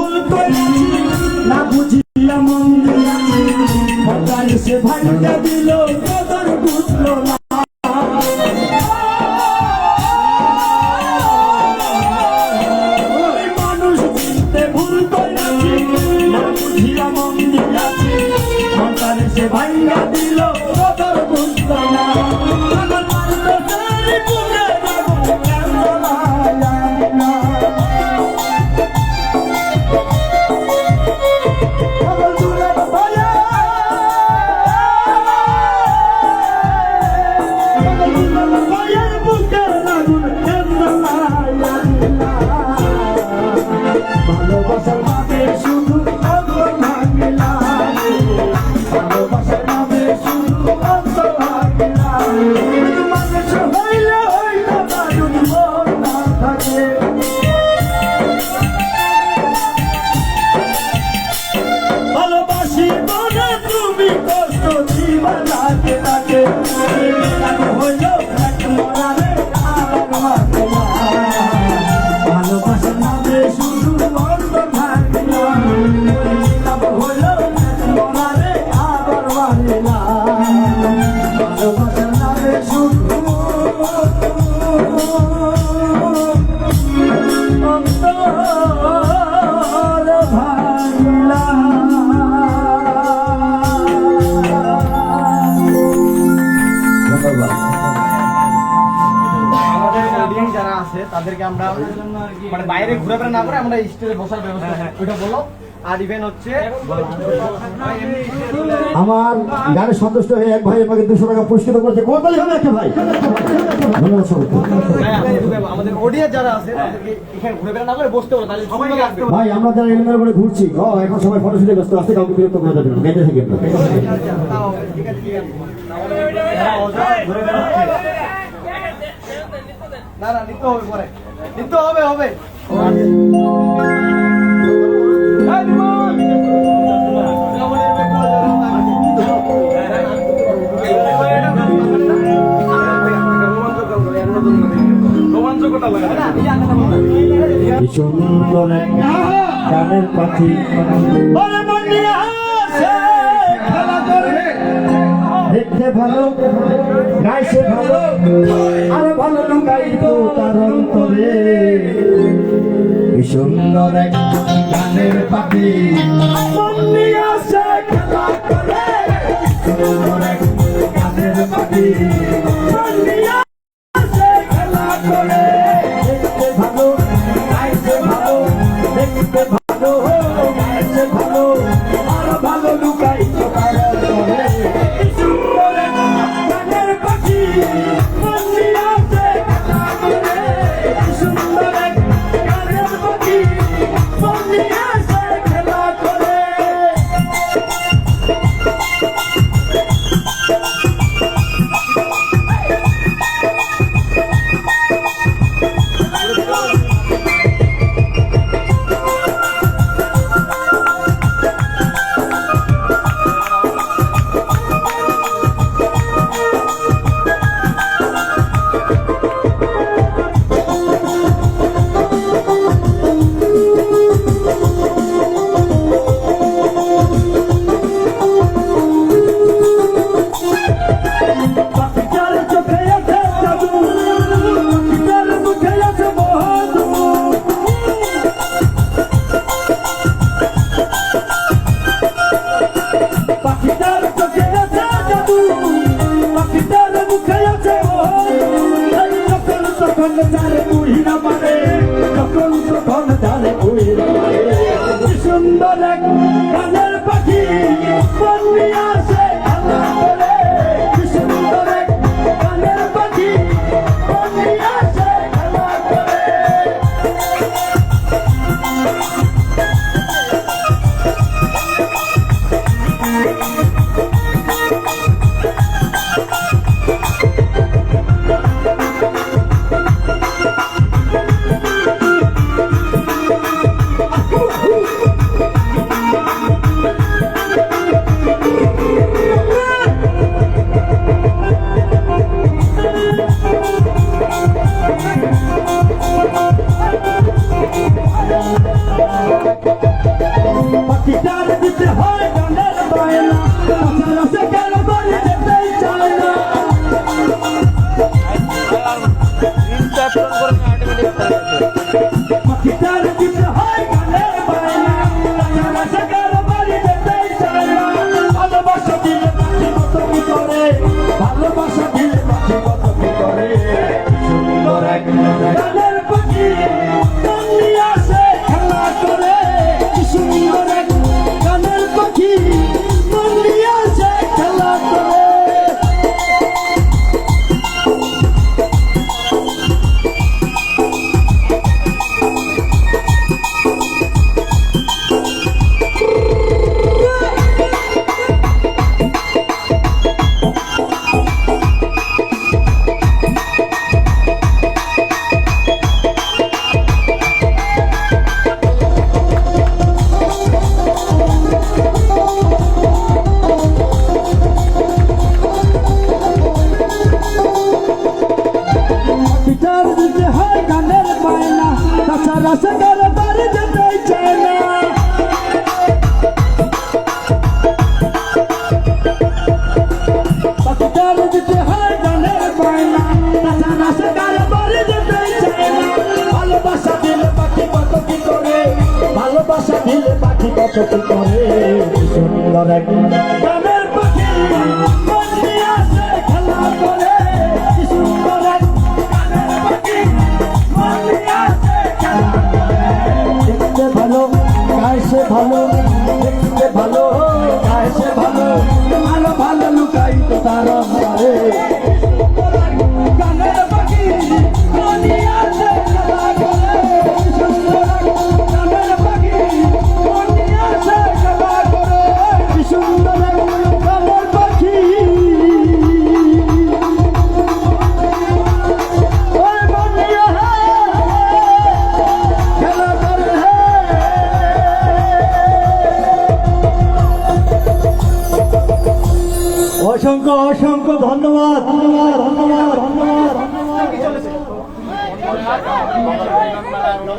ভুল করেছি না বুঝিয়া মন দিয়াছি মজার সে ভাইটা দিল কদর বুঝলো না মানুষ চিনতে ভুল করেছি না বুঝিয়া মন দিয়াছি মজার সে ভাইটা দিল কদর বুঝলো না ভালোবাসার নামে শুধু অন্তর ভাঙিলা ভালোবাসার নামে শুধু অন্তর ভাঙিলা মানুষ হইলে হইলে দারুণ মন না থাকে ভালোবাসি মনে তুমি কষ্ট দিবা লাগে লাগে হইল এক মরারে আর ভাঙিলা ভালোবাসার নামে শুধু অন্তর ভাঙিলা হইল মরারে আবার ভাঙিলা ভালোবাসার নামে শুধু অন্তর ভাঙিলা যারা আছে তাদেরকে আমরা মানে বাইরে ঘুরাফেরা না করে আমরা স্টেজে বসার ব্যবস্থা ওইটা বলো আর ইভেন্ট হচ্ছে আমার গানে সন্তুষ্ট হয়ে এক ভাই আমাকে 200 টাকা পুরস্কৃত করেছে কোথায় হবে একটা ভাই ধন্যবাদ সবাইকে আমাদের অডিয়েন্স যারা আছে তাদেরকে এখানে ঘুরাফেরা না করে বসতে বলো তাহলে সবাই আসবে ভাই আমরা যারা এলিমিনেট করে ঘুরছি এখন সবাই ফটো শুটে ব্যস্ত আছে কাউকে বিরক্ত করা যাবে না গাইতে থাকি আমরা ঠিক আছে ঘুরাফেরা না না নিতে হবে পরে নিতে হবে হবে সুন্দর গানের পাখি দেখতে ভালো গাইছে ভালো আর ভালো লুকাইতো তার অন্তরে সুন্দর এক গানের পাখি খেলা করে সুন্দর এক গানের পাখি খেলা করে দেখতে ভালো গাইছে ভালো দেখতে ভালো গাইছে ভালো আর ভালো লুকাইতো তার অন্তরে সুন্দর এক গানের পাখি আসে খেলা করে সুন্দর এক গানের পাখি আসে খেলা করে পাখিটার দিতে হয় গানের বায়না তাছাড়া সে কেন বাড়ি যেতেই চায় না পাখিটার দিতে হয় গানের বায়না তাছাড়া সে কেন বাড়ি যেতেই চায় না ভালোবাসা দিলে পাখি কত কি করে ভালোবাসা দিলে পাখি কত কি করে সুন্দর এক গানের পাখি মন নিয়ে আসে খেলা করে কি সুন্দর এক গানের পাখি মন নিয়ে আসে খেলা করে গিটার দিতে হয় গানের বায়না তাছাড়া সে কারো বাড়ি যেতেই চায় না গিটার দিতে হয় গানের বায়না তাছাড়া সে কারো বাড়ি যেতেই চায় না ভালোবাসা দিলে পাখি কত কি করে ভালোবাসা দিলে পাখি কত কি করে সুন্দর এক গানের পাখি মন নিয়ে আসে খেলা করে কি সুন্দর এক দেখতে ভালো গাইছে ভালো দেখতে ভালো গাইছে ভালো আরো ভালো লুকাই তো তার অন্তরে গানের পাখি মনে আছে খেলা করে সুন্দর গানের পাখি মনে আছে খেলা করে সুন্দর গানের পাখি অসংখ্য অসংখ্য ধন্যবাদ ধন্যবাদ ধন্যবাদ ধন্যবাদ ধন্যবাদ